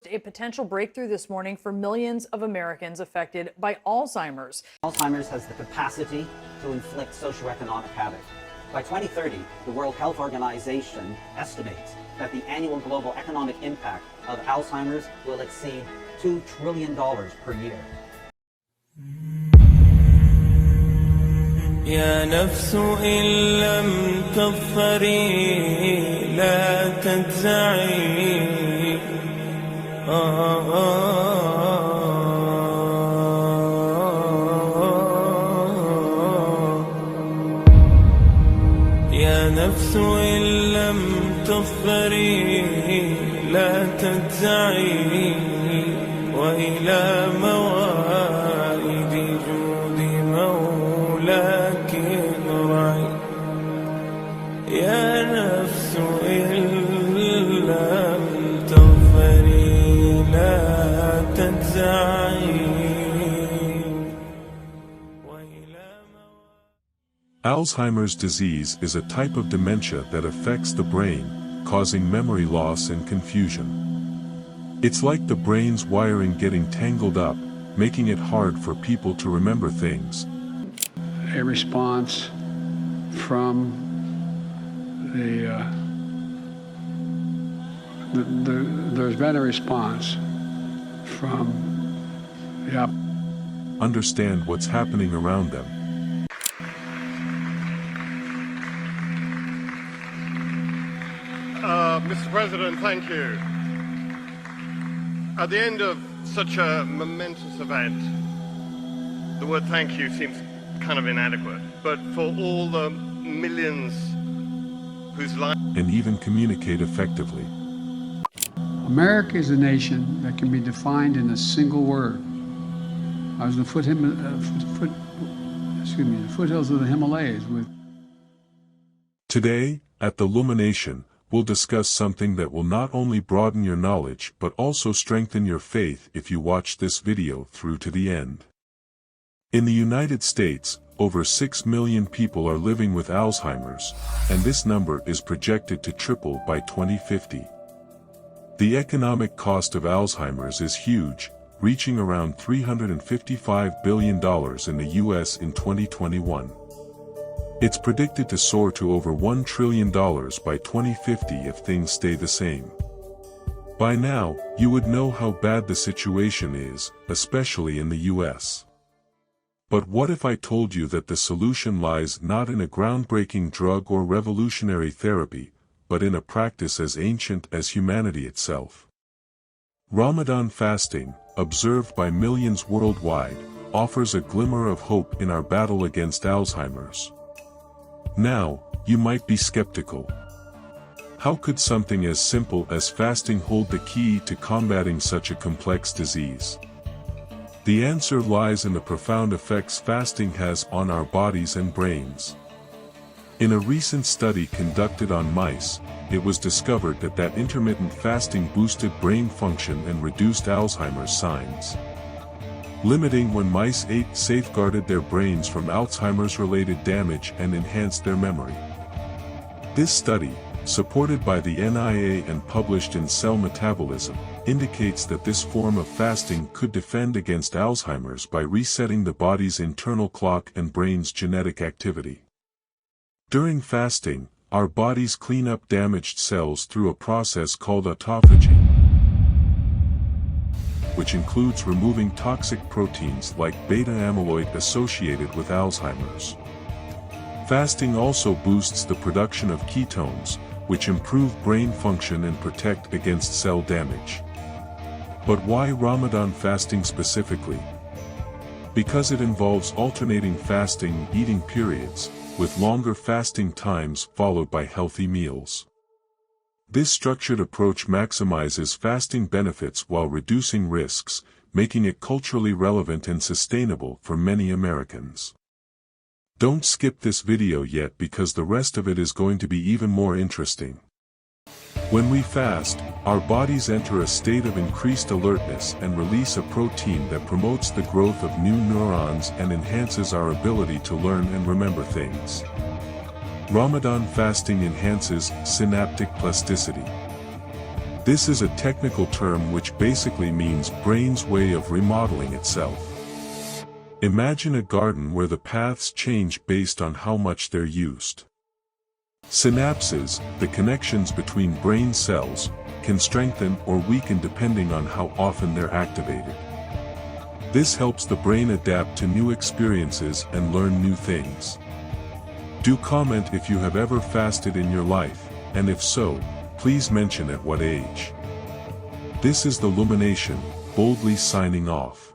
A potential breakthrough this morning for millions of Americans affected by Alzheimer's. Alzheimer's has the capacity to inflict socioeconomic havoc. By 2030, the World Health Organization estimates that the annual global economic impact of Alzheimer's will exceed $2 trillion per year. يا نفس إن لم تظفري لا تجزعي يا نفس إن لم تظفري لا تجزعي وإلى موائد جود مولاك ارجعي يا نفس إن لم تظفري لا تجزعي. Alzheimer's disease is a type of dementia that affects the brain, causing memory loss and confusion. It's like the brain's wiring getting tangled up, making it hard for people to remember things. A response from there's been a response from Understand what's happening around them. Mr. President, thank you. At the end of such a momentous event, the word thank you seems kind of inadequate, but for all the millions whose lives... And even communicate effectively. America is a nation that can be defined in a single word. I was in the foothills of the Himalayas with... Today, at the Lumination, we'll discuss something that will not only broaden your knowledge but also strengthen your faith if you watch this video through to the end. In the United States, over 6 million people are living with Alzheimer's, and this number is projected to triple by 2050. The economic cost of Alzheimer's is huge, reaching around $355 billion in the US in 2021. It's predicted to soar to over $1 trillion by 2050 if things stay the same. By now, you would know how bad the situation is, especially in the US. But what if I told you that the solution lies not in a groundbreaking drug or revolutionary therapy, but in a practice as ancient as humanity itself? Ramadan fasting, observed by millions worldwide, offers a glimmer of hope in our battle against Alzheimer's. Now, you might be skeptical. How could something as simple as fasting hold the key to combating such a complex disease? The answer lies in the profound effects fasting has on our bodies and brains. In a recent study conducted on mice, it was discovered that intermittent fasting boosted brain function and reduced Alzheimer's signs. Limiting when mice ate safeguarded their brains from Alzheimer's-related damage and enhanced their memory. This study, supported by the NIA and published in Cell Metabolism, indicates that this form of fasting could defend against Alzheimer's by resetting the body's internal clock and brain's genetic activity. During fasting, our bodies clean up damaged cells through a process called autophagy, which includes removing toxic proteins like beta-amyloid associated with Alzheimer's. Fasting also boosts the production of ketones, which improve brain function and protect against cell damage. But why Ramadan fasting specifically? Because it involves alternating fasting eating periods, with longer fasting times followed by healthy meals. This structured approach maximizes fasting benefits while reducing risks, making it culturally relevant and sustainable for many Americans. Don't skip this video yet because the rest of it is going to be even more interesting. When we fast, our bodies enter a state of increased alertness and release a protein that promotes the growth of new neurons and enhances our ability to learn and remember things. Ramadan fasting enhances synaptic plasticity. This is a technical term which basically means brain's way of remodeling itself. Imagine a garden where the paths change based on how much they're used. Synapses, the connections between brain cells, can strengthen or weaken depending on how often they're activated. This helps the brain adapt to new experiences and learn new things. Do comment if you have ever fasted in your life, and if so, please mention at what age. This is the Lumination, boldly signing off.